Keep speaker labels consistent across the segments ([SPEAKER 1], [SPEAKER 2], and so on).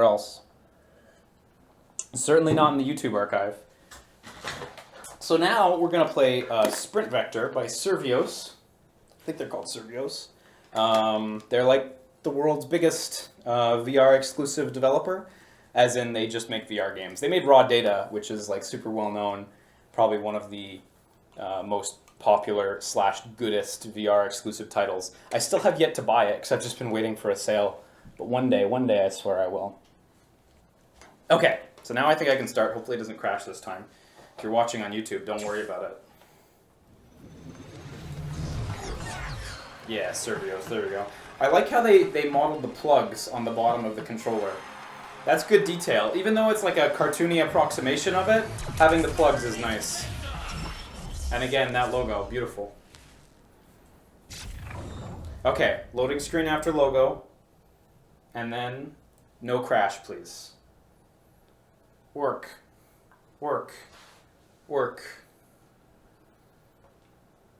[SPEAKER 1] else. Certainly not in the YouTube archive. So now we're going to play Sprint Vector by Survios. I think they're called Survios. They're like the world's biggest VR exclusive developer, as in they just make VR games. They made Raw Data, which is like super well known, probably one of the most popular / goodest VR exclusive titles. I still have yet to buy it because I've just been waiting for a sale. But one day I swear I will. Okay, so now I think I can start. Hopefully it doesn't crash this time. If you're watching on YouTube, don't worry about it. Yeah, Survios, there we go. I like how they modeled the plugs on the bottom of the controller. That's good detail. Even though it's like a cartoony approximation of it, having the plugs is nice. And again, that logo, beautiful. Okay, loading screen after logo. And then, no crash, please. Work. Work. Work.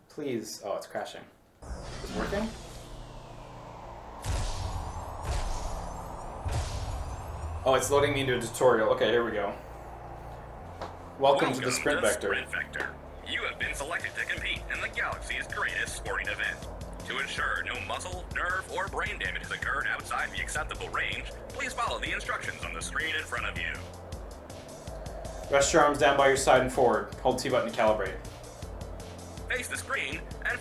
[SPEAKER 1] Please. Oh, it's crashing. Is it working? Oh, it's loading me into a tutorial. Okay, here we go. Welcome to the Sprint Vector.
[SPEAKER 2] Sprint Vector. You have been selected to compete in the galaxy's greatest sporting event. To ensure no muscle, nerve, or brain damage has occurred outside the acceptable range, please follow the instructions on the screen in front of you.
[SPEAKER 1] Rest your arms down by your side and forward. Hold T button to calibrate.
[SPEAKER 2] Face the screen and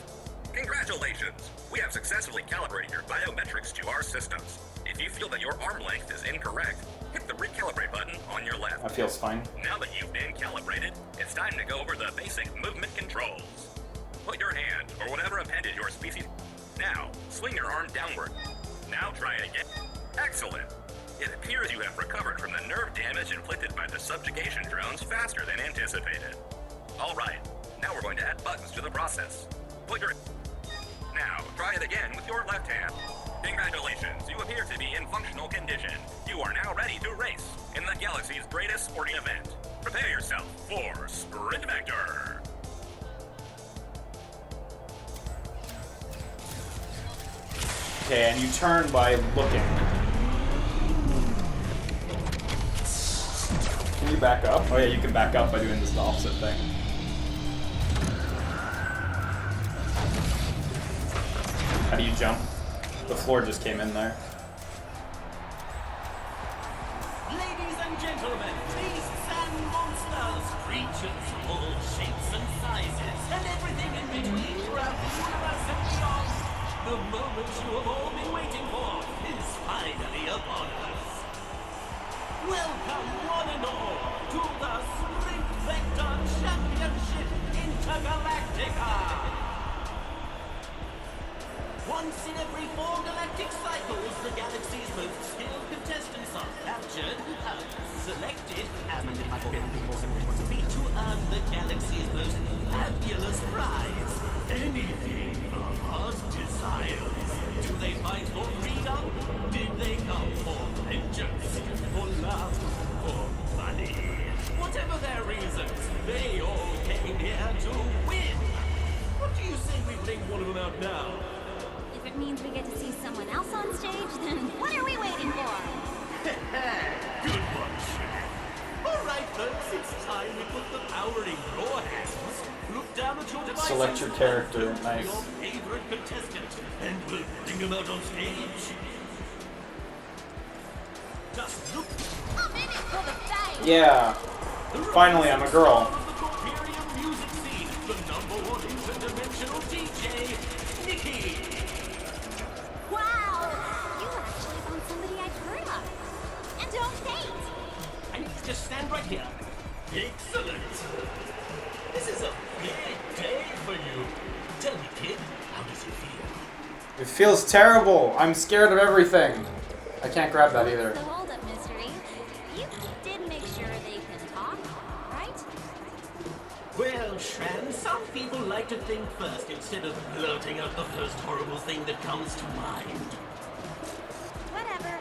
[SPEAKER 2] congratulations! We have successfully calibrated your biometrics to our systems. If you feel that your arm length is incorrect, hit the recalibrate button on your left.
[SPEAKER 1] That feels fine.
[SPEAKER 2] Now that you've been calibrated, it's time to go over the basic movement controls. Put your hand, or whatever appendage your species... Now, swing your arm downward. Now try it again. Excellent! It appears you have recovered from the nerve damage inflicted by the subjugation drones faster than anticipated. Alright, now we're going to add buttons to the process. Put your... Now, try it again with your left hand. Congratulations, you appear to be in functional condition. You are now ready to race in the galaxy's greatest sporting event. Prepare yourself for Sprint Vector.
[SPEAKER 1] Okay, and you turn by looking. Can you back up? Oh yeah, you can back up by doing this opposite thing. How do you jump? The floor just came in there.
[SPEAKER 3] Ladies and gentlemen, beasts and monsters, creatures of all shapes and sizes, and everything in between throughout the universe and beyond. The moment you have all been waiting for is finally upon us. Welcome, one and all, to the Sprint Vector Championship Intergalactica. Once in every 4 galactic cycles, the galaxy's most skilled contestants are captured, selected, and to earn the galaxy's most fabulous prize. Anything the heart desires. Do they fight for freedom? Did they come for vengeance? For love? For money? Whatever their reasons, they all came here to win. What do you say we bring one of them out now?
[SPEAKER 4] If it means we get to see someone else on stage, then what are we waiting for?
[SPEAKER 3] Good one, Shaq. All right, folks, it's time we put the power in your hands. Look down at your devices.
[SPEAKER 1] Select your character. Nice.
[SPEAKER 3] Your favorite contestant, and we'll bring them out on stage. Just look.
[SPEAKER 4] I'm in it for the fame.
[SPEAKER 1] Yeah. Finally, I'm a girl.
[SPEAKER 3] The Corperium music scene, the #1 interdimensional DJ, Nikki.
[SPEAKER 4] Wow! You actually found somebody I've heard of. And don't date.
[SPEAKER 3] I need to just stand right here. Excellent. This is a big day for you. Tell me, kid, how does it feel?
[SPEAKER 1] It feels terrible. I'm scared of everything. I can't grab that either.
[SPEAKER 4] The hold-up mystery. You did make sure they can talk, right?
[SPEAKER 3] Well, Shran, some people like to think first instead of blurting out the first horrible thing that comes to mind.
[SPEAKER 4] Whatever.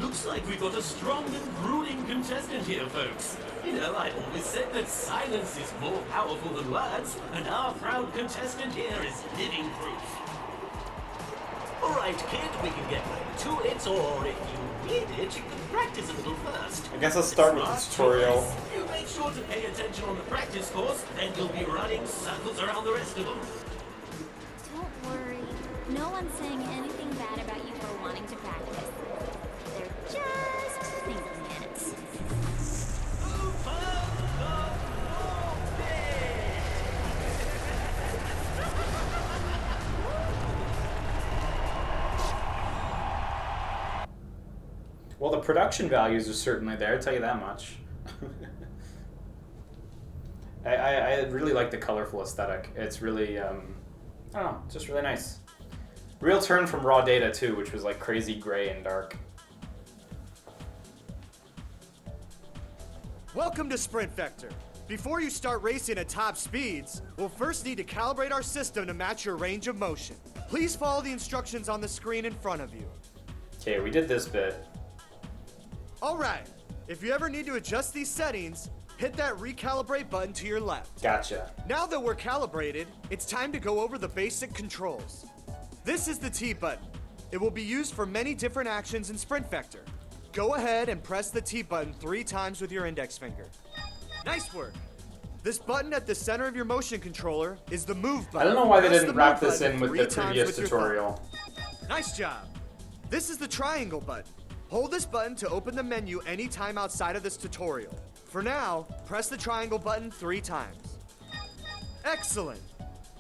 [SPEAKER 3] Looks like we've got a strong and brooding contestant here, folks. You know, I always said that silence is more powerful than words, and our proud contestant here is living proof. right, kid. We can get right to it, or if you need it, you can practice a little first.
[SPEAKER 1] I guess I'll start with the tutorial.
[SPEAKER 3] You make sure to pay attention on the practice course, then you'll be running circles around the rest of them.
[SPEAKER 4] Don't worry. No one's saying anything bad about you for wanting to practice. They're just thinking it.
[SPEAKER 1] Well, the production values are certainly there, I'll tell you that much. I really like the colorful aesthetic. It's really, I don't know, it's just really nice. Real turn from raw data, too, which was like crazy gray and dark.
[SPEAKER 5] Welcome to Sprint Vector. Before you start racing at top speeds, we'll first need to calibrate our system to match your range of motion. Please follow the instructions on the screen in front of you.
[SPEAKER 1] Okay, we did this bit.
[SPEAKER 5] Alright, if you ever need to adjust these settings, hit that recalibrate button to your left.
[SPEAKER 1] Gotcha.
[SPEAKER 5] Now that we're calibrated, it's time to go over the basic controls. This is the T button. It will be used for many different actions in Sprint Vector. Go ahead and press the T button 3 times with your index finger. Nice work. This button at the center of your motion controller is the move button.
[SPEAKER 1] I don't know why they
[SPEAKER 5] Press
[SPEAKER 1] didn't
[SPEAKER 5] the
[SPEAKER 1] wrap
[SPEAKER 5] move
[SPEAKER 1] this
[SPEAKER 5] button
[SPEAKER 1] in with
[SPEAKER 5] 3
[SPEAKER 1] the
[SPEAKER 5] times
[SPEAKER 1] previous
[SPEAKER 5] with your
[SPEAKER 1] tutorial.
[SPEAKER 5] thumb. Nice job. This is the triangle button. Hold this button to open the menu anytime outside of this tutorial. For now, press the triangle button 3 times. Excellent.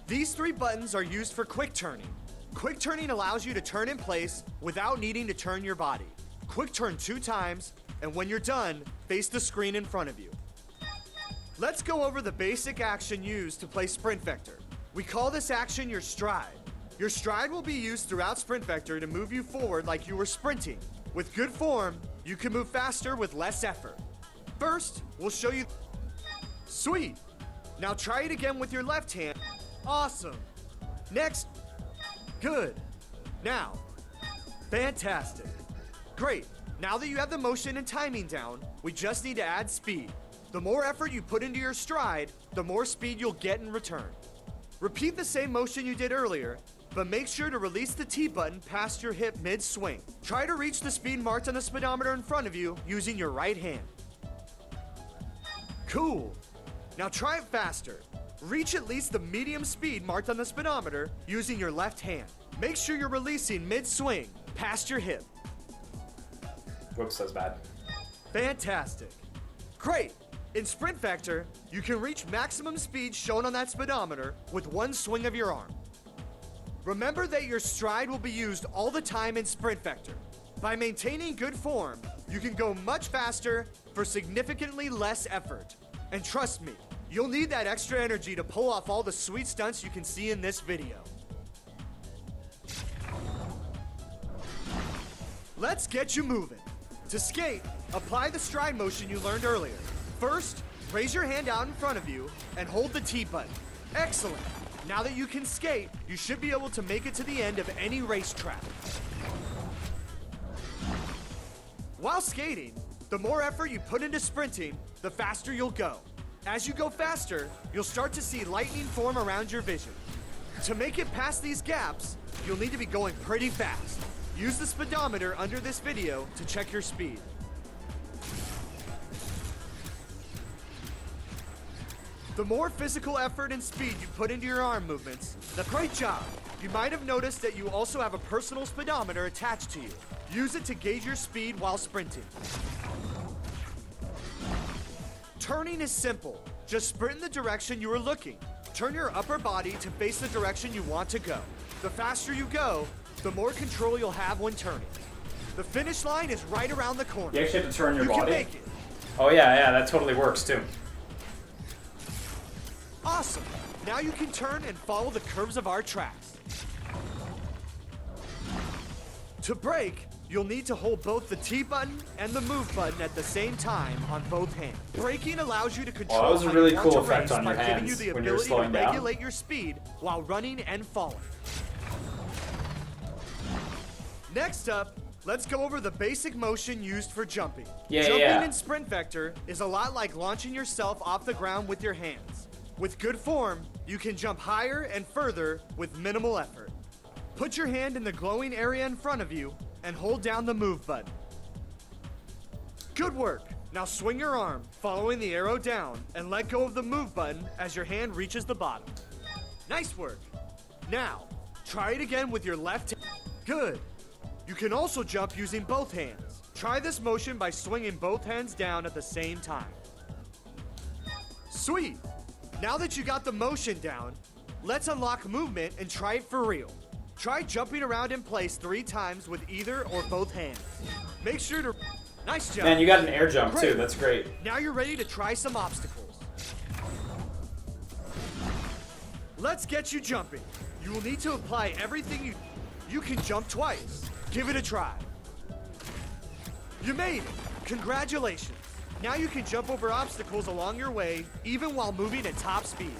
[SPEAKER 5] These 3 buttons are used for quick turning. Quick turning allows you to turn in place without needing to turn your body. Quick turn 2 times, and when you're done, face the screen in front of you. Let's go over the basic action used to play Sprint Vector. We call this action your stride. Your stride will be used throughout Sprint Vector to move you forward like you were sprinting. With good form, you can move faster with less effort. First, we'll show you. Sweet. Now try it again with your left hand. Awesome. Next. Good. Now. Fantastic. Great. Now that you have the motion and timing down, we just need to add speed. The more effort you put into your stride, the more speed you'll get in return. Repeat the same motion you did earlier, but make sure to release the T button past your hip mid-swing. Try to reach the speed marked on the speedometer in front of you using your right hand. Cool. Now try it faster. Reach at least the medium speed marked on the speedometer using your left hand. Make sure you're releasing mid-swing, past your hip.
[SPEAKER 1] Whoops, that's bad.
[SPEAKER 5] Fantastic. Great. In Sprint Vector, you can reach maximum speed shown on that speedometer with one swing of your arm. Remember that your stride will be used all the time in Sprint Vector. By maintaining good form, you can go much faster for significantly less effort. And trust me, you'll need that extra energy to pull off all the sweet stunts you can see in this video. Let's get you moving. To skate, apply the stride motion you learned earlier. First, raise your hand out in front of you and hold the T button. Excellent. Now that you can skate, you should be able to make it to the end of any racetrack. While skating, the more effort you put into sprinting, the faster you'll go. As you go faster, you'll start to see lightning form around your vision. To make it past these gaps, you'll need to be going pretty fast. Use the speedometer under this video to check your speed. The more physical effort and speed you put into your arm movements, the great job. You might have noticed that you also have a personal speedometer attached to you. Use it to gauge your speed while sprinting. Turning is simple. Just sprint in the direction you are looking. Turn your upper body to face the direction you want to go. The faster you go, the more control you'll have when turning. The finish line is right around the corner.
[SPEAKER 1] You actually have to turn your
[SPEAKER 5] You
[SPEAKER 1] body?
[SPEAKER 5] can make it.
[SPEAKER 1] Oh yeah, that totally works too.
[SPEAKER 5] Awesome. Now you can turn and follow the curves of our tracks. To brake, you'll need to hold both the T button and the move button at the same time on both hands. Braking allows you to control
[SPEAKER 1] that was a
[SPEAKER 5] how
[SPEAKER 1] really
[SPEAKER 5] you want
[SPEAKER 1] cool
[SPEAKER 5] to
[SPEAKER 1] effect
[SPEAKER 5] race
[SPEAKER 1] on your
[SPEAKER 5] by giving
[SPEAKER 1] hands
[SPEAKER 5] you the
[SPEAKER 1] when you're
[SPEAKER 5] ability to
[SPEAKER 1] slowing down.
[SPEAKER 5] regulate your speed while running and falling. Next up, let's go over the basic motion used for jumping. Jumping in Sprint Vector is a lot like launching yourself off the ground with your hands. With good form, you can jump higher and further with minimal effort. Put your hand in the glowing area in front of you and hold down the move button. Good work. Now swing your arm, following the arrow down, and let go of the move button as your hand reaches the bottom. Nice work. Now, try it again with your left hand. Good. You can also jump using both hands. Try this motion by swinging both hands down at the same time. Sweet. Now that you got the motion down, let's unlock movement and try it for real. Try jumping around in place 3 times with either or both hands. Make sure to... Nice job.
[SPEAKER 1] Man, you got an air jump
[SPEAKER 5] Great.
[SPEAKER 1] too. That's great.
[SPEAKER 5] Now you're ready to try some obstacles. Let's get you jumping. You will need to apply everything you can jump twice. Give it a try. You made it. Congratulations. Now you can jump over obstacles along your way, even while moving at top speed.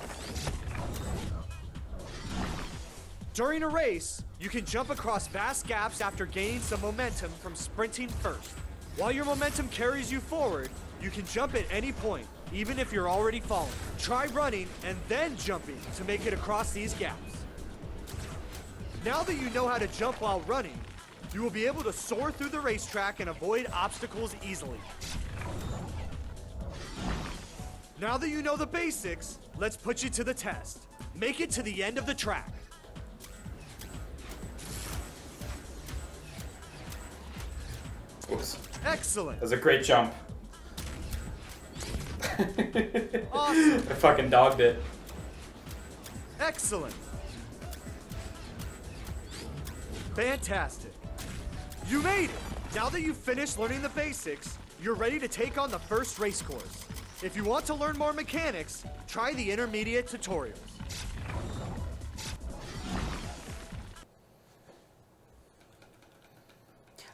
[SPEAKER 5] During a race, you can jump across vast gaps after gaining some momentum from sprinting first. While your momentum carries you forward, you can jump at any point, even if you're already falling. Try running and then jumping to make it across these gaps. Now that you know how to jump while running, you will be able to soar through the racetrack and avoid obstacles easily. Now that you know the basics, let's put you to the test. Make it to the end of the track.
[SPEAKER 1] Oops.
[SPEAKER 5] Excellent.
[SPEAKER 1] That was a great jump.
[SPEAKER 5] Awesome.
[SPEAKER 1] I fucking dogged it.
[SPEAKER 5] Excellent. Fantastic. You made it. Now that you've finished learning the basics, you're ready to take on the first race course. If you want to learn more mechanics, try the intermediate tutorials.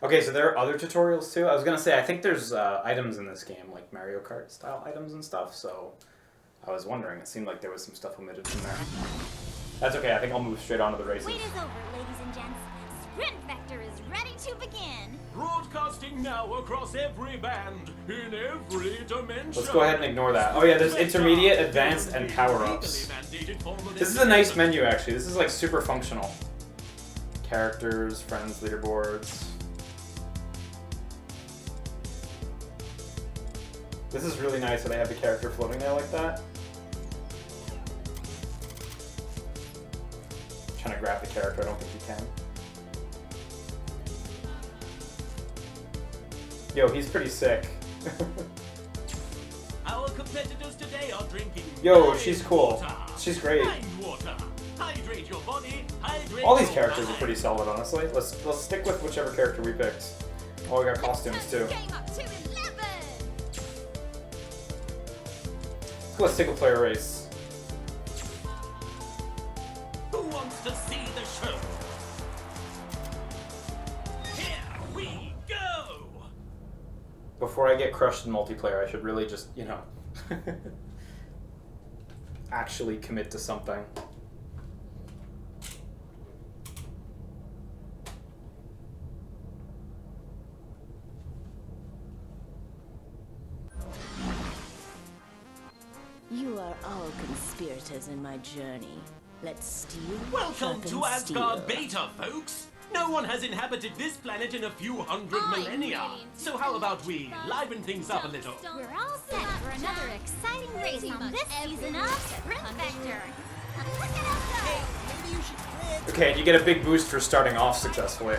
[SPEAKER 1] Okay, so there are other tutorials too. I was gonna say, I think there's items in this game, like Mario Kart style items and stuff, so I was wondering. It seemed like there was some stuff omitted from there. That's okay, I think I'll move straight on to the races.
[SPEAKER 4] Wait is over, ladies and gents. Sprint Vector is ready to begin.
[SPEAKER 6] Broadcasting now across every band, in every dimension.
[SPEAKER 1] Let's go ahead and ignore that. Oh yeah, there's intermediate, advanced, and power-ups. This is a nice menu, actually. This is like super functional. Characters, friends, leaderboards. This is really nice that I have the character floating there like that. Trying to grab the character, I don't think you can. Yo, he's pretty sick.
[SPEAKER 6] Our competitors today are drinking.
[SPEAKER 1] Yo, she's cool.
[SPEAKER 6] water.
[SPEAKER 1] She's great.
[SPEAKER 6] Water. Hydrate your body. Hydrate
[SPEAKER 1] All these
[SPEAKER 6] your
[SPEAKER 1] characters are
[SPEAKER 6] mind.
[SPEAKER 1] pretty solid, honestly. Let's stick with whichever character we picked. Oh, we got costumes too.
[SPEAKER 4] Game up to 11.
[SPEAKER 1] Let's take a player race.
[SPEAKER 6] Who wants to see the show? Here we go.
[SPEAKER 1] Before I get crushed in multiplayer, I should really just, you know, actually commit to something.
[SPEAKER 7] You are all conspirators in my journey. Let's steal.
[SPEAKER 6] Welcome
[SPEAKER 7] sharpen,
[SPEAKER 6] to Asgard
[SPEAKER 7] steal.
[SPEAKER 6] Beta, folks. No one has inhabited this planet in a few hundred
[SPEAKER 4] I'm
[SPEAKER 6] millennia.
[SPEAKER 4] ready to
[SPEAKER 6] So how about we
[SPEAKER 4] fly.
[SPEAKER 6] liven things up a little?
[SPEAKER 4] We're all set for another exciting race on this season of Sprint Vector. Look at us go!
[SPEAKER 1] Okay, and you get a big boost for starting off successfully.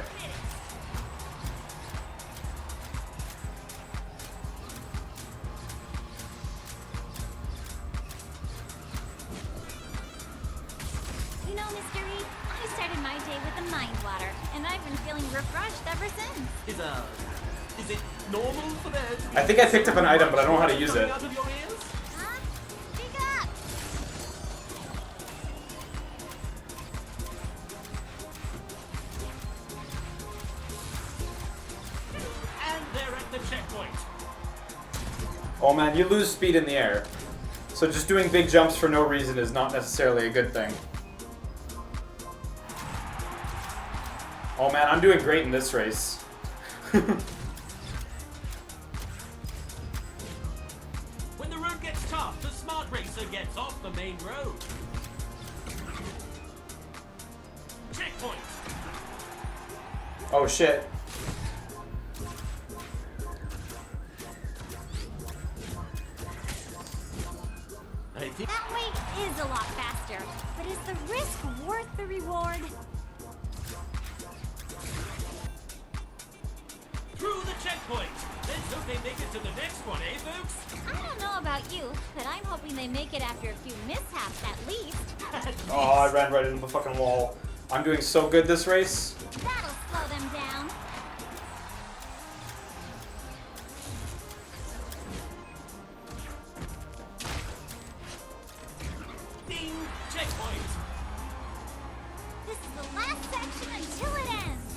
[SPEAKER 4] You know, Mr. E, I started my day with a mind water, and I've been feeling refreshed ever since.
[SPEAKER 6] Is it normal for there to be
[SPEAKER 1] I think I picked up an item, but I don't know how to use
[SPEAKER 6] coming
[SPEAKER 1] it.
[SPEAKER 6] out of your ears?
[SPEAKER 4] Huh? Speak up!
[SPEAKER 6] And they're at the checkpoint.
[SPEAKER 1] Oh man, you lose speed in the air. So just doing big jumps for no reason is not necessarily a good thing. Oh man, I'm doing great in this race.
[SPEAKER 6] When the road gets tough, the smart racer gets off the main road. Checkpoint.
[SPEAKER 1] Oh shit.
[SPEAKER 3] I think
[SPEAKER 4] That way is a lot faster, but is the risk worth the reward?
[SPEAKER 6] Through the checkpoint. Let's hope they make it to the next one, eh, folks?
[SPEAKER 4] I don't know about you, but I'm hoping they make it after a few mishaps at least.
[SPEAKER 1] Oh, I ran right into the fucking wall. I'm doing so good this race.
[SPEAKER 4] That'll slow them down.
[SPEAKER 6] Ding! Checkpoint.
[SPEAKER 4] This is the last section until it ends.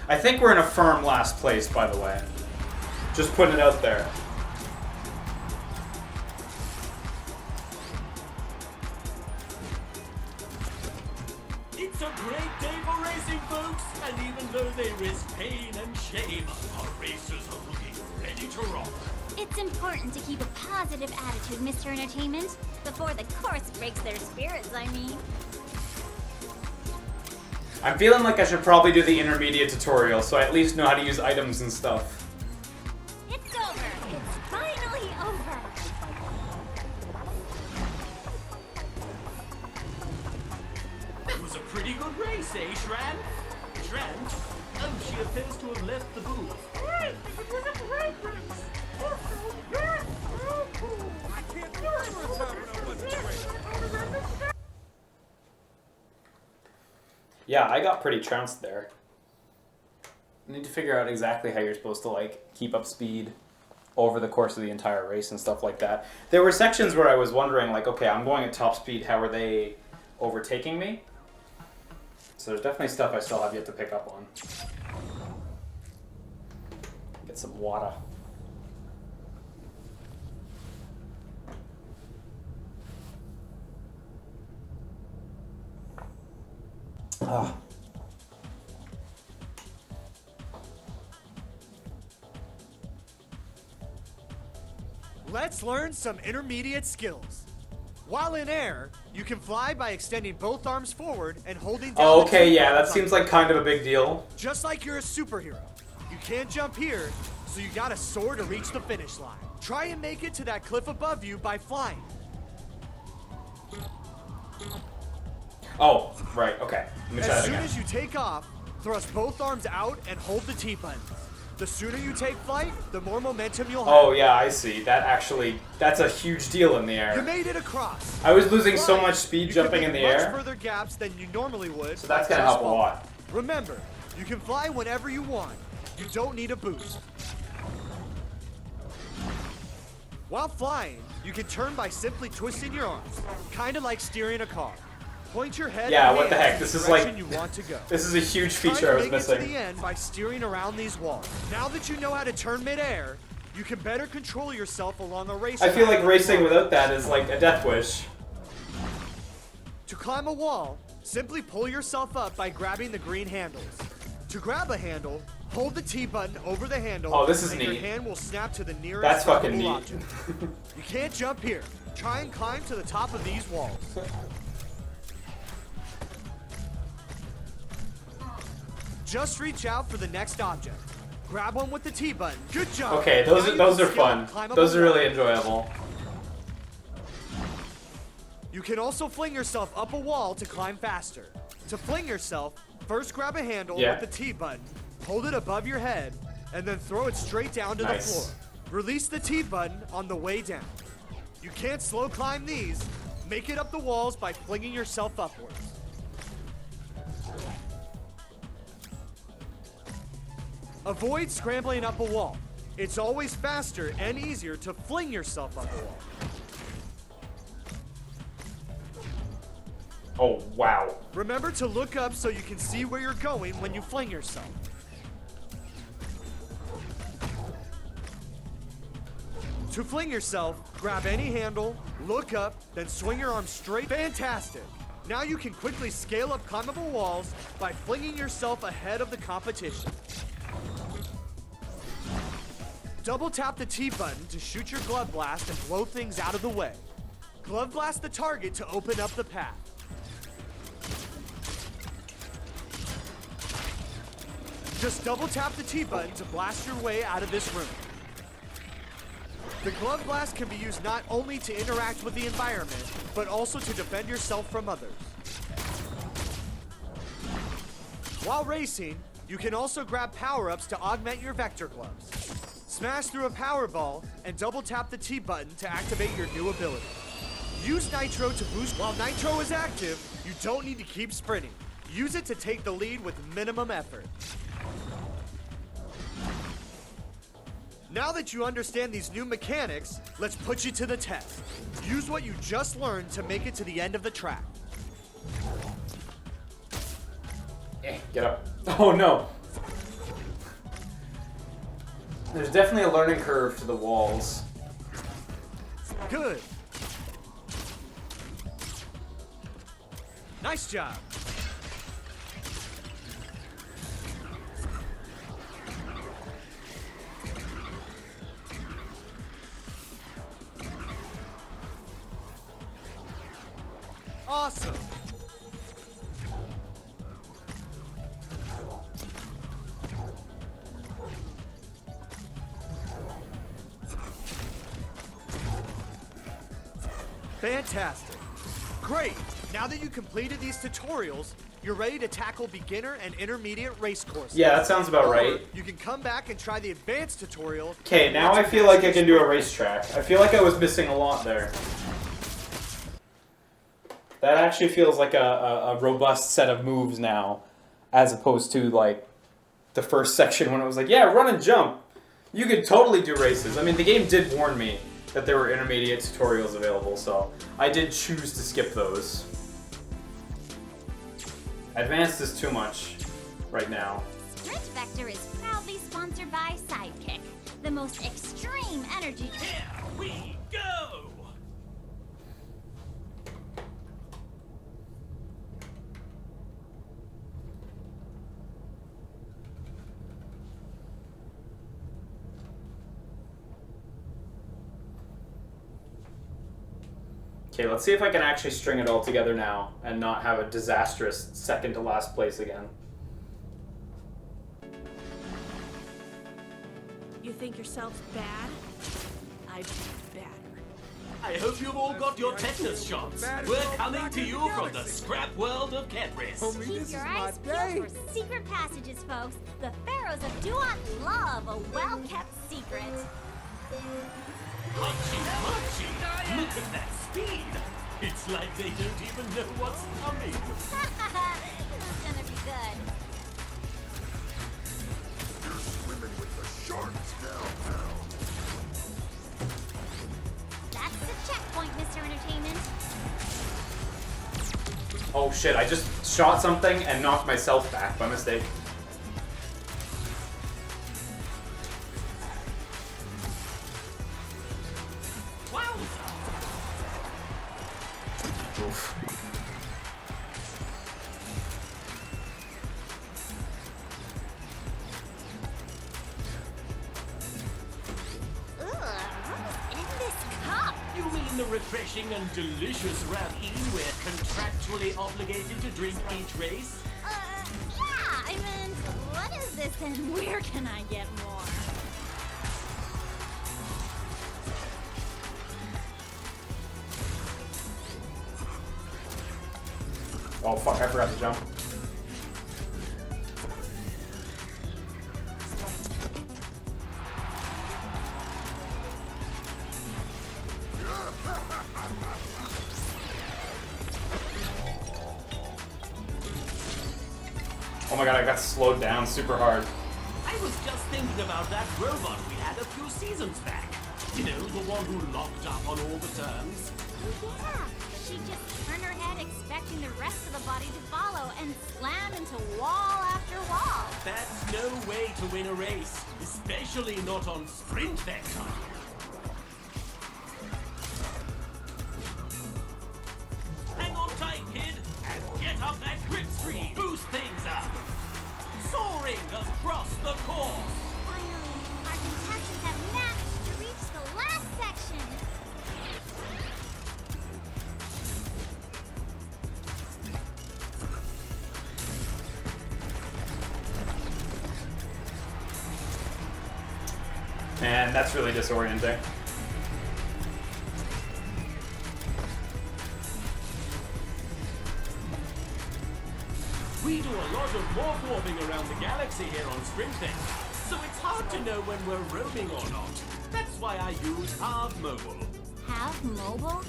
[SPEAKER 1] I think we're in a firm last place, by the way. Just putting it out there.
[SPEAKER 6] It's a great day for racing, folks. And even though they risk pain and shame, our racers are looking ready to rock.
[SPEAKER 4] It's important to keep a positive attitude, Mr. Entertainment, before the course breaks their spirits, I mean.
[SPEAKER 1] I'm feeling like I should probably do the intermediate tutorial, so I at least know how to use items and stuff.
[SPEAKER 4] It's over. It's finally over.
[SPEAKER 6] That was a pretty good race, eh, Shran? Shran? Oh, she appears to have left the booth. Right, it was a great race. I can't do it.
[SPEAKER 1] Yeah, I got pretty trounced there. I need to figure out exactly how you're supposed to, like, keep up speed over the course of the entire race and stuff like that. There were sections where I was wondering, like, okay, I'm going at top speed, how are they overtaking me? So there's definitely stuff I still have yet to pick up on. Get some water. Ah.
[SPEAKER 5] Let's learn some intermediate skills. While in air, you can fly by extending both arms forward and holding down
[SPEAKER 1] Oh,
[SPEAKER 5] the
[SPEAKER 1] okay,
[SPEAKER 5] two
[SPEAKER 1] yeah, that
[SPEAKER 5] buttons
[SPEAKER 1] seems
[SPEAKER 5] on-
[SPEAKER 1] like kind of a big deal.
[SPEAKER 5] Just like you're a superhero. You can't jump here, so you gotta soar to reach the finish line. Try and make it to that cliff above you by flying.
[SPEAKER 1] Oh, right, okay. Let me try
[SPEAKER 5] As
[SPEAKER 1] that
[SPEAKER 5] soon
[SPEAKER 1] again.
[SPEAKER 5] as you take off, thrust both arms out and hold the T button. The sooner you take flight, the more momentum you'll have.
[SPEAKER 1] Oh, yeah, I see. That's a huge deal in the
[SPEAKER 5] You
[SPEAKER 1] air.
[SPEAKER 5] made it across.
[SPEAKER 1] I was losing so
[SPEAKER 5] Flying,
[SPEAKER 1] much speed
[SPEAKER 5] you
[SPEAKER 1] jumping
[SPEAKER 5] can
[SPEAKER 1] in the
[SPEAKER 5] make
[SPEAKER 1] air.
[SPEAKER 5] much further gaps than you normally would.
[SPEAKER 1] So that's
[SPEAKER 5] by
[SPEAKER 1] gonna
[SPEAKER 5] just
[SPEAKER 1] help a
[SPEAKER 5] falling.
[SPEAKER 1] lot.
[SPEAKER 5] Remember, you can fly whenever you want. You don't need a boost. While flying, you can turn by simply twisting your arms, kind of like steering a car. Point your head.
[SPEAKER 1] Yeah,
[SPEAKER 5] and
[SPEAKER 1] what the
[SPEAKER 5] hands
[SPEAKER 1] heck?
[SPEAKER 5] in
[SPEAKER 1] This
[SPEAKER 5] the
[SPEAKER 1] is like-
[SPEAKER 5] direction you want to go.
[SPEAKER 1] This is a huge
[SPEAKER 5] Try
[SPEAKER 1] feature
[SPEAKER 5] to
[SPEAKER 1] I was
[SPEAKER 5] make it to
[SPEAKER 1] missing.
[SPEAKER 5] the end by steering around these walls. Now that you know how to turn midair, you can better control yourself along a race
[SPEAKER 1] I feel
[SPEAKER 5] track.
[SPEAKER 1] like racing without that is like a death wish.
[SPEAKER 5] To climb a wall, simply pull yourself up by grabbing the green handles. To grab a handle, hold the T button over the handle.
[SPEAKER 1] Oh, this is
[SPEAKER 5] and
[SPEAKER 1] neat.
[SPEAKER 5] your hand will snap to the nearest
[SPEAKER 1] That's fucking
[SPEAKER 5] movable
[SPEAKER 1] neat.
[SPEAKER 5] object. You can't jump here. Try and climb to the top of these walls. Just reach out for the next object. Grab one with the T button. Good job.
[SPEAKER 1] Okay,
[SPEAKER 5] Now
[SPEAKER 1] those
[SPEAKER 5] you
[SPEAKER 1] are those
[SPEAKER 5] can
[SPEAKER 1] are
[SPEAKER 5] scale
[SPEAKER 1] fun.
[SPEAKER 5] and climb up
[SPEAKER 1] Those
[SPEAKER 5] a
[SPEAKER 1] are
[SPEAKER 5] wall.
[SPEAKER 1] really enjoyable.
[SPEAKER 5] You can also fling yourself up a wall to climb faster. To fling yourself, first grab a handle
[SPEAKER 1] Yeah.
[SPEAKER 5] with the T button, hold it above your head, and then throw it straight down to the
[SPEAKER 1] Nice.
[SPEAKER 5] floor. Release the T button on the way down. You can't slow climb these. Make it up the walls by flinging yourself upwards. Avoid scrambling up a wall. It's always faster and easier to fling yourself up a wall.
[SPEAKER 1] Oh, wow.
[SPEAKER 5] Remember to look up so you can see where you're going when you fling yourself. To fling yourself, grab any handle, look up, then swing your arm straight. Fantastic! Now you can quickly scale up climbable walls by flinging yourself ahead of the competition. double tap the T button to shoot your glove blast and blow things out of the way. Glove blast the target to open up the path. Just double tap the T button to blast your way out of this room. The glove blast can be used not only to interact with the environment, but also to defend yourself from others. While racing, you can also grab power-ups to augment your vector gloves. Smash through a power ball and double tap the T button to activate your new ability. Use Nitro to boost. While Nitro is active, you don't need to keep sprinting. Use it to take the lead with minimum effort. Now that you understand these new mechanics, let's put you to the test. Use what you just learned to make it to the end of the track.
[SPEAKER 1] Get up. Oh no. There's definitely a learning curve to the walls.
[SPEAKER 5] Good. Nice job. Awesome. Fantastic. Great. Now that you completed these tutorials, you're ready to tackle beginner and intermediate race courses.
[SPEAKER 1] Yeah, that sounds about right.
[SPEAKER 5] You can come back and try the advanced tutorial.
[SPEAKER 1] Okay, now I feel like I can do a racetrack. I feel like I was missing a lot there. That actually feels like a robust set of moves now, as opposed to like the first section when it was like, yeah, run and jump. You could totally do races. I mean, the game did warn me that there were intermediate tutorials available, so I did choose to skip those. Advanced is too much right now.
[SPEAKER 4] Sprint Vector is proudly sponsored by Sidekick, the most extreme energy.
[SPEAKER 6] Here we go!
[SPEAKER 1] Okay, let's see if I can actually string it all together now and not have a disastrous second to last place again.
[SPEAKER 7] You think yourselves bad? I'm badder.
[SPEAKER 6] I hope you've all got your tetanus shots. We're coming to you from the scrap world of Ketris.
[SPEAKER 4] Keep your eyes peeled for secret passages, folks. The pharaohs of Duat love a well-kept secret.
[SPEAKER 6] Punchy, punchy! Look at that speed! It's like they don't even know what's coming.
[SPEAKER 4] This is gonna be good.
[SPEAKER 8] You're swimming with the sharks now, pal.
[SPEAKER 4] That's the checkpoint, Mr. Entertainment.
[SPEAKER 1] Oh shit, I just shot something and knocked myself back by mistake. Oof.
[SPEAKER 4] Ugh, what's in this cup?
[SPEAKER 6] You mean the refreshing and delicious ravine we're contractually obligated to drink each race?
[SPEAKER 4] Yeah, I meant, what is this and where can I get more?
[SPEAKER 1] Oh fuck, I forgot to jump. Oh my god, I got slowed down super hard.
[SPEAKER 6] I was just thinking about that robot we had a few seasons back. You know, the one who locked up on all the turns.
[SPEAKER 4] Yeah, she just turned her head expecting the rest of the body to follow and slam into wall after wall.
[SPEAKER 6] That's no way to win a race, especially not on Sprint Vector. Hang on tight, kid, and get up that grip screen. Boost things up. Soaring across the course.
[SPEAKER 4] Finally, our contestants have
[SPEAKER 1] And that's really disorienting.
[SPEAKER 6] We do a lot of warp warping around the galaxy here on Sprint Vector, so it's hard to know when we're roaming or not. That's why I use Half Mobile.
[SPEAKER 4] Have mobile?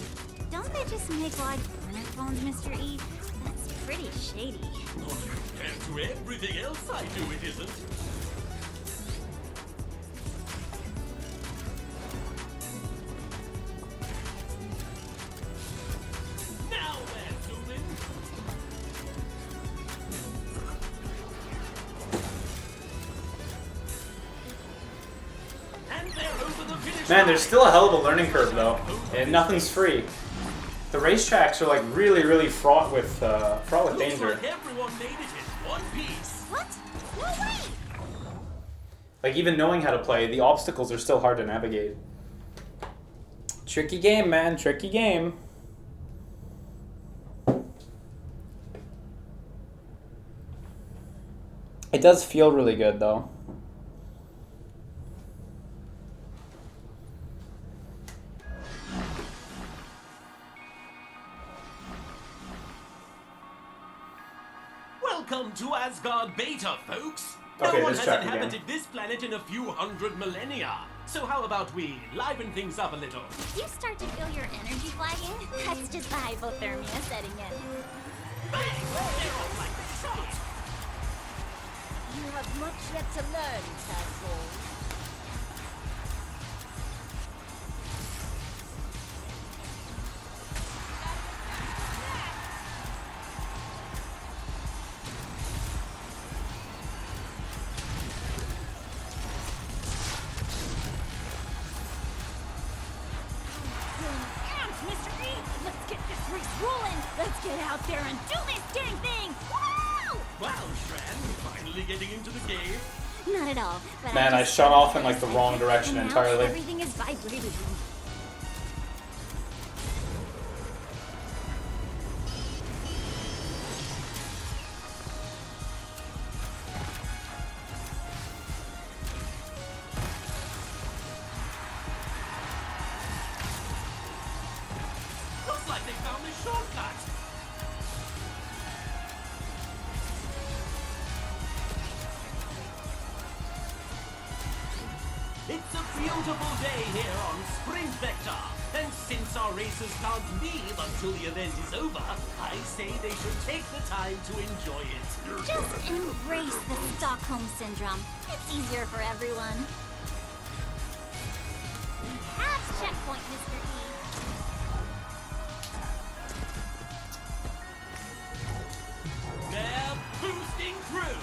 [SPEAKER 4] Don't they just make like burner phones, Mr. E? That's pretty shady.
[SPEAKER 6] Not compared to everything else I do, it isn't. Now we're zooming. And they're over the finish
[SPEAKER 1] Man,
[SPEAKER 6] line.
[SPEAKER 1] there's still a hell of a learning curve though, and nothing's free. The racetracks are like really fraught with
[SPEAKER 6] Looks
[SPEAKER 1] danger.
[SPEAKER 6] like everyone made it in one piece.
[SPEAKER 4] What? No way!
[SPEAKER 1] Like even knowing how to play, the obstacles are still hard to navigate. Tricky game, man, tricky game. It does feel really good though.
[SPEAKER 6] Welcome to Asgard Beta, folks.
[SPEAKER 1] Okay,
[SPEAKER 6] No one
[SPEAKER 1] this
[SPEAKER 6] has
[SPEAKER 1] track again.
[SPEAKER 6] inhabited this planet in a few hundred millennia. So how about we liven things up a little?
[SPEAKER 4] If you start to feel your energy flagging, that's just the hypothermia setting in.
[SPEAKER 6] Bang! They're off like a shot.
[SPEAKER 7] You have much yet to learn, Tadpole.
[SPEAKER 4] Mr. E, let's get this race rolling! Let's get out there and do this dang thing! Woo!
[SPEAKER 6] Wow, Shran, finally getting into the game.
[SPEAKER 4] Not at all. But
[SPEAKER 1] Man, I
[SPEAKER 4] just
[SPEAKER 1] shot
[SPEAKER 4] started
[SPEAKER 1] off in, like, the
[SPEAKER 4] for a
[SPEAKER 1] wrong
[SPEAKER 4] second,
[SPEAKER 1] direction
[SPEAKER 4] and now
[SPEAKER 1] entirely.
[SPEAKER 4] Everything is vibrating.
[SPEAKER 6] Looks like they found a shortcut. It's a beautiful day here on Sprint Vector. And since our racers can't leave until the event is over, I say they should take the time to enjoy it.
[SPEAKER 4] Just embrace the Stockholm Syndrome. It's easier for everyone. Have checkpoint, Mr. E.
[SPEAKER 6] They're boosting through.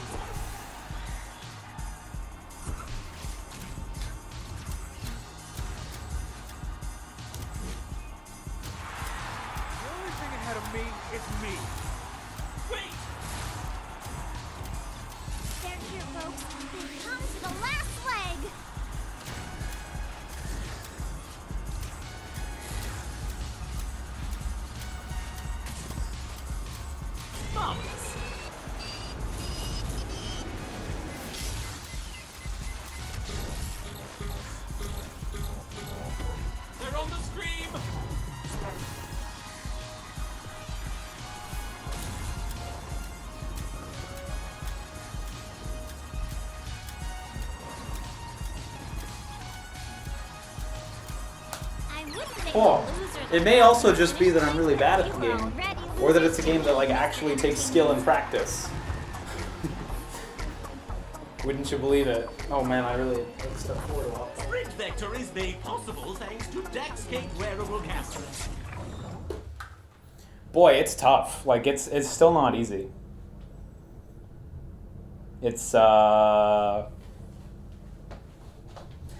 [SPEAKER 5] The only thing ahead of me is me.
[SPEAKER 6] Wait!
[SPEAKER 4] They're here, folks. They've come to the last leg.
[SPEAKER 6] Marvelous. They're on the scream.
[SPEAKER 4] I wouldn't think
[SPEAKER 1] Oh,
[SPEAKER 4] the losers
[SPEAKER 1] it may also just be that I'm really bad at the game, or that it's a game that like actually takes skill and practice. Wouldn't you believe it? Oh man, I really stepped forward a lot.
[SPEAKER 6] Sprint Vector is made possible thanks to Daxcake wearable cameras.
[SPEAKER 1] Boy, it's tough. Like it's still not easy. It's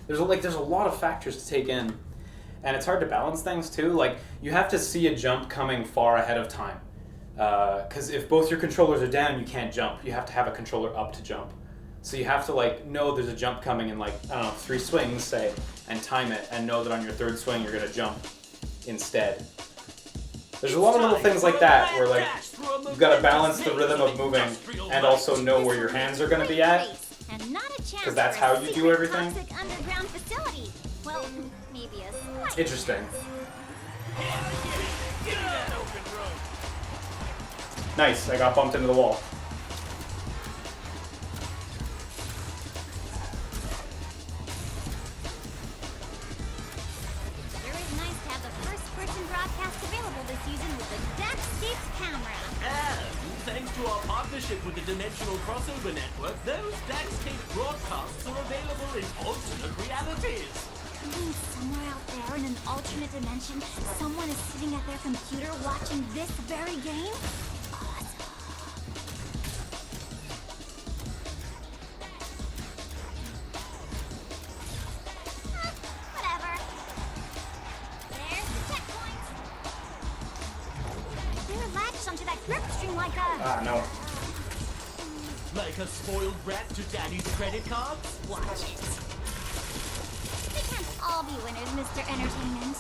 [SPEAKER 1] there's a lot of factors to take in, and it's hard to balance things too. Like you have to see a jump coming far ahead of time, because if both your controllers are down, you can't jump. You have to have a controller up to jump. So you have to like know there's a jump coming in like, I don't know, 3 swings, say, and time it, and know that on your 3rd swing you're gonna jump instead. There's a lot of little things like that where like you've got to balance the rhythm of moving and also know where your hands are gonna be at.
[SPEAKER 4] And not a chance
[SPEAKER 1] 'Cause that's
[SPEAKER 4] for a
[SPEAKER 1] how you do
[SPEAKER 4] secret
[SPEAKER 1] everything.
[SPEAKER 4] toxic underground facility. Well, maybe a slight.
[SPEAKER 1] Interesting. Nice, I got bumped into the wall.
[SPEAKER 4] Sure is nice to have the first-person broadcast available this season with the Daxscape camera.
[SPEAKER 6] And thanks to our partnership with the Dimensional Crossover Network, those Daxscape broadcasts are available in alternate realities.
[SPEAKER 4] Means somewhere out there in an alternate dimension, someone is sitting at their computer watching this very game? Awesome. Whatever. There's the checkpoint. They're latched onto that grip string like a...
[SPEAKER 1] Ah, no.
[SPEAKER 6] Like a spoiled brat to daddy's credit cards?
[SPEAKER 4] Watch it. We can't all be winners, Mr. Entertainment.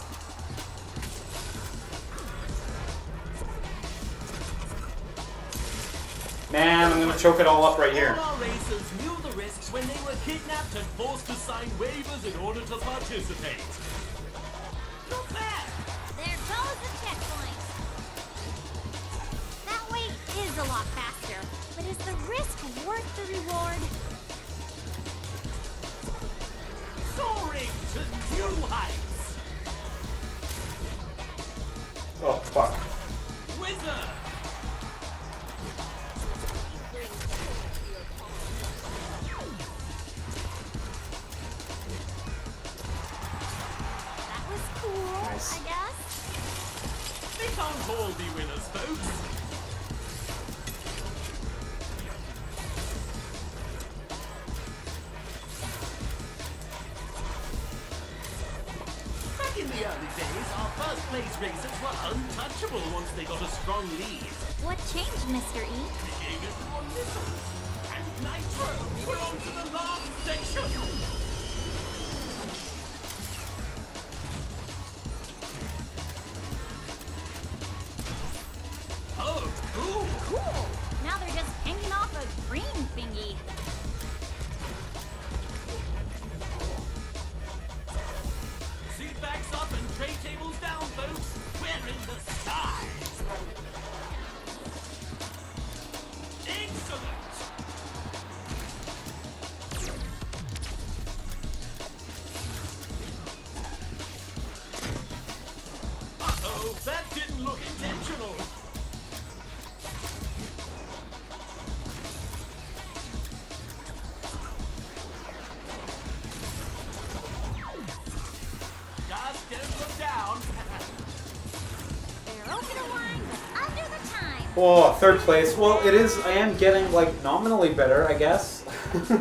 [SPEAKER 1] Man, I'm gonna choke it all up right here.
[SPEAKER 6] All our racers knew the risks when they were kidnapped and forced to sign waivers in order to participate. Not bad.
[SPEAKER 4] There goes the checkpoint. That way is a lot faster, but is the risk worth the reward?
[SPEAKER 6] Soaring to new heights.
[SPEAKER 1] Oh, fuck.
[SPEAKER 6] Wizard.
[SPEAKER 4] That was cool,
[SPEAKER 1] Nice.
[SPEAKER 4] I guess.
[SPEAKER 6] They can't all be winners, folks. Back in the early days, our first place racers were untouchable once they got a strong lead.
[SPEAKER 4] What changed, Mr. E?
[SPEAKER 6] We gave everyone missiles. And Nitro, we're on to the last section. Oh, cool.
[SPEAKER 4] Cool! Now they're just hanging off a green thingy.
[SPEAKER 6] Seat backs up and tray tables down, folks. We're in the skies. Excellent. Uh-oh, that didn't look intentional. Just don't look down.
[SPEAKER 4] They're over the line, but under the time.
[SPEAKER 1] Oh, third place. Well, it is. I am getting like nominally better, I guess.
[SPEAKER 4] As the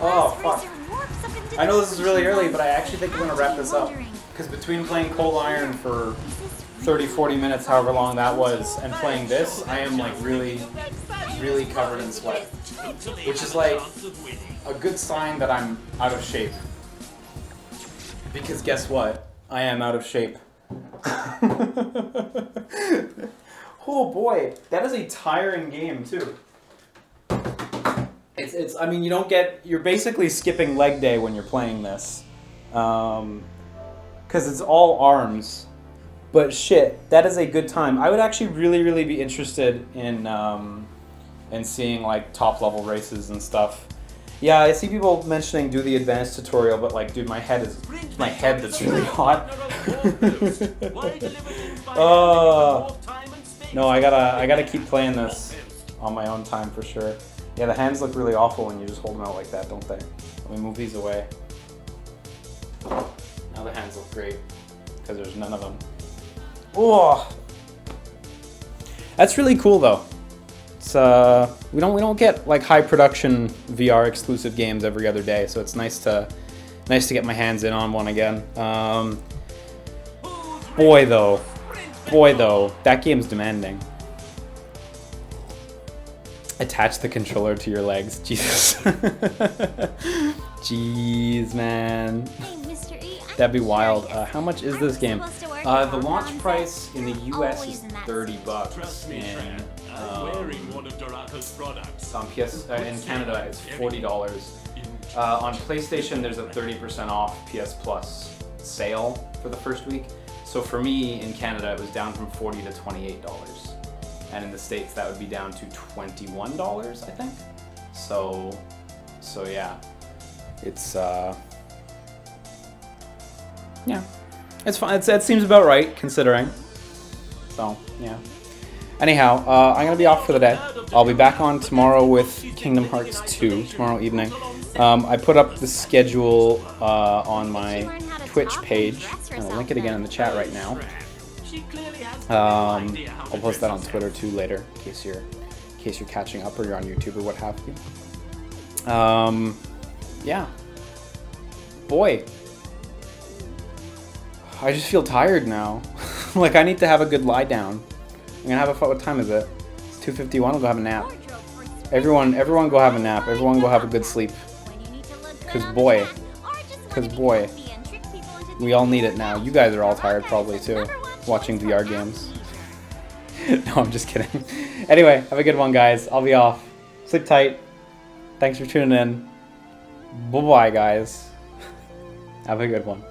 [SPEAKER 1] Oh,
[SPEAKER 4] last
[SPEAKER 1] fuck.
[SPEAKER 4] racer warps up into
[SPEAKER 1] I know
[SPEAKER 4] the
[SPEAKER 1] this is really early,
[SPEAKER 4] zone,
[SPEAKER 1] but I actually think I'm
[SPEAKER 4] you
[SPEAKER 1] gonna
[SPEAKER 4] have
[SPEAKER 1] wrap
[SPEAKER 4] to
[SPEAKER 1] this
[SPEAKER 4] be
[SPEAKER 1] up.
[SPEAKER 4] wondering,
[SPEAKER 1] Because between playing Cold Iron for
[SPEAKER 4] is this
[SPEAKER 1] 30, 40 minutes, however long that was, and playing this, I am like really covered in sweat. Which is like a good sign that I'm out of shape. Because guess what? I am out of shape. Oh boy, that is a tiring game too. It's I mean, you don't get, you're basically skipping leg day when you're playing this. Because it's all arms. But shit, that is a good time. I would actually really be interested in seeing like top level races and stuff. Yeah, I see people mentioning do the advanced tutorial, but like, dude, my head that's really hot. No, I gotta keep playing this on my own time for sure. Yeah, the hands look really awful when you just hold them out like that, don't they? Let me move these away. Now the hands look great because there's none of them. Oh, that's really cool though. It's we don't get like high production VR exclusive games every other day, so it's nice to get my hands in on one again. Boy though, that game's demanding. Attach the controller to your legs, Jesus. Jeez, man.
[SPEAKER 4] Hey, Mr. E, I'm
[SPEAKER 1] That'd be wild.
[SPEAKER 4] curious.
[SPEAKER 1] How much is
[SPEAKER 4] Aren't
[SPEAKER 1] this
[SPEAKER 4] we
[SPEAKER 1] game?
[SPEAKER 4] supposed to work
[SPEAKER 1] The
[SPEAKER 4] on
[SPEAKER 1] launch
[SPEAKER 4] concepts?
[SPEAKER 1] price in the US
[SPEAKER 4] Always
[SPEAKER 1] is
[SPEAKER 4] in that
[SPEAKER 1] $30.
[SPEAKER 6] Trust me,
[SPEAKER 1] And
[SPEAKER 6] Fran. I'm wearing one of Doraka's products.
[SPEAKER 1] on PS in Canada it's $40. On PlayStation, there's a 30% off PS Plus sale for the first week. So for me in Canada, it was down from $40 to $28, and in the States that would be down to $21, I think. So yeah, it's yeah, it's fine. It seems about right considering. So yeah. Anyhow, I'm gonna be off for the day. I'll be back on tomorrow with Kingdom Hearts 2 tomorrow evening. I put up the schedule on my Twitch page. I'll link it again in the chat right now. I'll post that on Twitter too later, in case you're catching up or you're on YouTube or what have you. Yeah. Boy, I just feel tired now. Like I need to have a good lie down. I'm gonna have a fun. What time is it? It's 2:51. I'll go have a nap. Everyone go have a nap. Everyone go have a good sleep. Cause boy, we all need it now. You guys are all tired probably too, watching VR games. No, I'm just kidding. Anyway, have a good one, guys. I'll be off. Sleep tight. Thanks for tuning in. Bye-bye, guys. Have a good one.